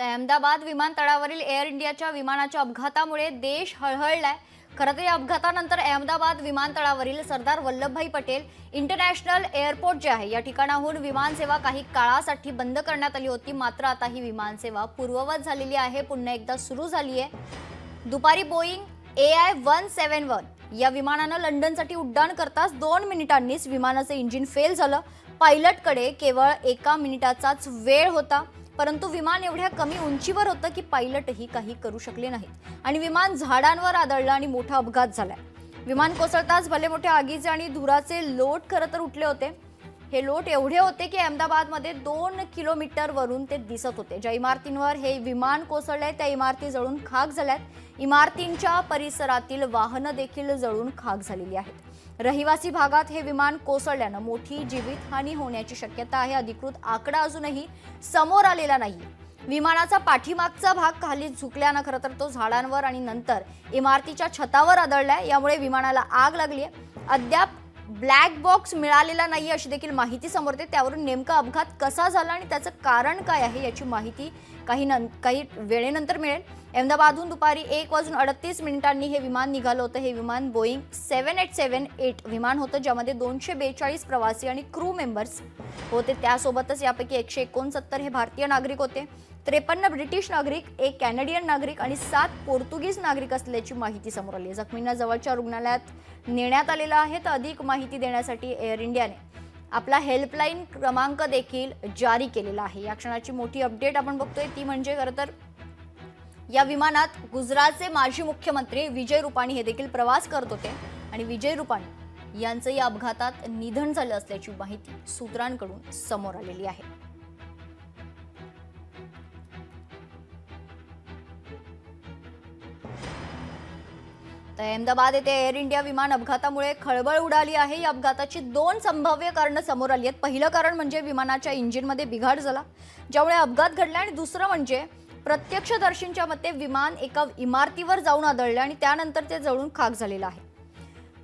तर अहमदाबाद विमानतळावरील एअर इंडियाच्या विमानाच्या अपघातामुळे देश हळहळलाय। खरं तर या अपघातानंतर अहमदाबाद विमानतळावरील सरदार वल्लभभाई पटेल इंटरनॅशनल एअरपोर्ट जे आहे या ठिकाणाहून विमानसेवा काही काळासाठी बंद करण्यात आली होती। मात्र आता ही विमानसेवा पूर्ववत झालेली आहे, पुन्हा एकदा सुरू झाली आहे। दुपारी बोईंग AI-171 या विमानानं लंडनसाठी उड्डाण करताच 2 मिनिटांनीच विमानाचे इंजिन फेल झालं। पायलटकडे केवळ 1 मिनिटाचाच वेळ होता, परंतु विमान एवढ्या कमी उंचीवर होतं की पायलटही काही करू शकले नाहीत आणि विमान झाडांवर आदळलं आणि मोठा अपघात झालाय। विमान कोसळताच भले मोठे आगीचे आणि धुराचे लोट खरं तर उठले होते। हे लोट एवढे होते की अहमदाबादमध्ये 2 किलोमीटर वरून ते दिसत होते। ज्या इमारतींवर हे विमान कोसळले त्या इमारती जळून खाक झाल्यात। इमारतींच्या परिसरातील वाहनं देखील जळून खाक झालेली आहेत। रहिवासी भागात हे विमान कोसळल्यानं मोठी जीवितहानी होण्याची शक्यता आहे। अधिकृत आकडा अजूनही समोर आलेला नाही। विमानाचा पाठीमागचा भाग खाली झुकल्यानं खरं तर तो झाडांवर आणि नंतर इमारतीच्या छतावर आदळलाय। यामुळे विमानाला आग लागली आहे। अद्याप ब्लॅक बॉक्स मिळालेला नाही अशी देखील माहिती समोर येते। त्यावरून नेमका अपघात कसा झाला आणि त्याचं कारण काय आहे याची माहिती काही वेळेनंतर मिळेल। अहमदाबादहून दुपारी 1:38 हे विमान निघालं होतं। हे विमान बोईंग 7878 विमान होतं, ज्यामध्ये 242 प्रवासी आणि क्रू मेंबर्स होते। त्यासोबतच यापैकी 169 हे भारतीय नागरिक होते, 53 ब्रिटिश नागरिक, 1 कॅनेडियन नागरिक आणि 7 पोर्तुगीज नागरिक असल्याची माहिती समोर आली आहे। जखमींना जवळच्या रुग्णालयात नेण्यात आलेलं आहे। तर अधिक माहिती देण्यासाठी एअर इंडियाने आपला हेल्पलाईन क्रमांक देखील जारी केलेला आहे। या क्षणाची मोठी अपडेट आपण बघतोय ती म्हणजे खरं तर या विमानात गुजरातचे माजी मुख्यमंत्री विजय रुपाणी हे देखील प्रवास करत होते आणि विजय रुपाणी यांचं या अपघातात निधन झालं असल्याची माहिती सूत्रांकडून समोर आलेली आहे। तर अहमदाबाद येथे एअर इंडिया विमान अपघातामुळे खळबळ उडाली आहे। या अपघाताची 2 संभाव्य कारणं समोर आली आहेत। पहिलं कारण म्हणजे विमानाच्या इंजिनमध्ये बिघाड झाला, ज्यामुळे अपघात घडला आणि दुसरं म्हणजे प्रत्यक्षदर्शींच्या मते विमान एका इमारतीवर जाऊन आदळले आणि त्यानंतर ते जळून खाक झालेलं आहे।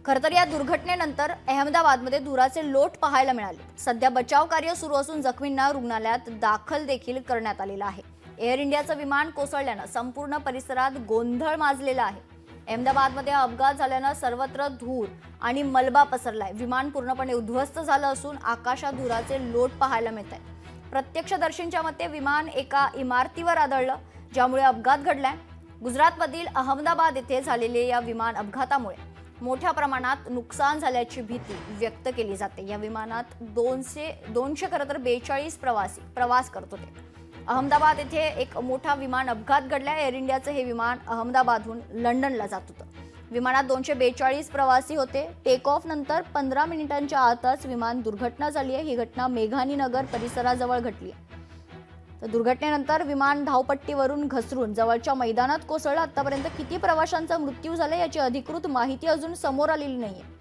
खरं तर या दुर्घटनेनंतर अहमदाबादमध्ये धुराचे लोट पाहायला मिळाले। सध्या बचाव कार्य सुरू असून जखमींना रुग्णालयात दाखल देखील करण्यात आलेलं आहे। एअर इंडियाचं विमान कोसळल्यानं संपूर्ण परिसरात गोंधळ माजलेला आहे। अहमदाबादमध्ये अपघात झाल्यानं सर्वत्र धूर आणि मलबा पसरलाय। विमान पूर्णपणे उद्ध्वस्त झालं असून आकाशात धुराचे लोट पाहायला मिळत आहेत। प्रत्यक्षदर्शींच्या मते विमान एका इमारतीवर आदळलं, ज्यामुळे अपघात घडलाय। गुजरातमधील अहमदाबाद येथे झालेल्या या विमान अपघातामुळे मोठ्या प्रमाणात नुकसान झाल्याची भीती व्यक्त केली जाते। या विमानात 200 खरं तर 42 प्रवासी प्रवास करत होते। अहमदाबाद येथे एक मोठा विमान अपघात घडला। एअर इंडियाचं हे विमान अहमदाबादहून लंडनला जात होतं। विमानात 242 प्रवासी होते। टेक ऑफ नंतर 15 मिनिटांच्या आतच विमान दुर्घटना झाली आहे। ही घटना मेघानी नगर परिसराजवळ घडली आहे। तर दुर्घटनेनंतर विमान धावपट्टीवरून घसरून जवळच्या मैदानात कोसळलं। आतापर्यंत किती प्रवाशांचा मृत्यू झाला याची अधिकृत माहिती अजून समोर आलेली नाहीये।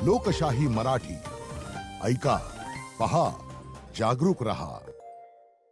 लोकशाही मराठी ऐका, पहा, जागरूक रहा।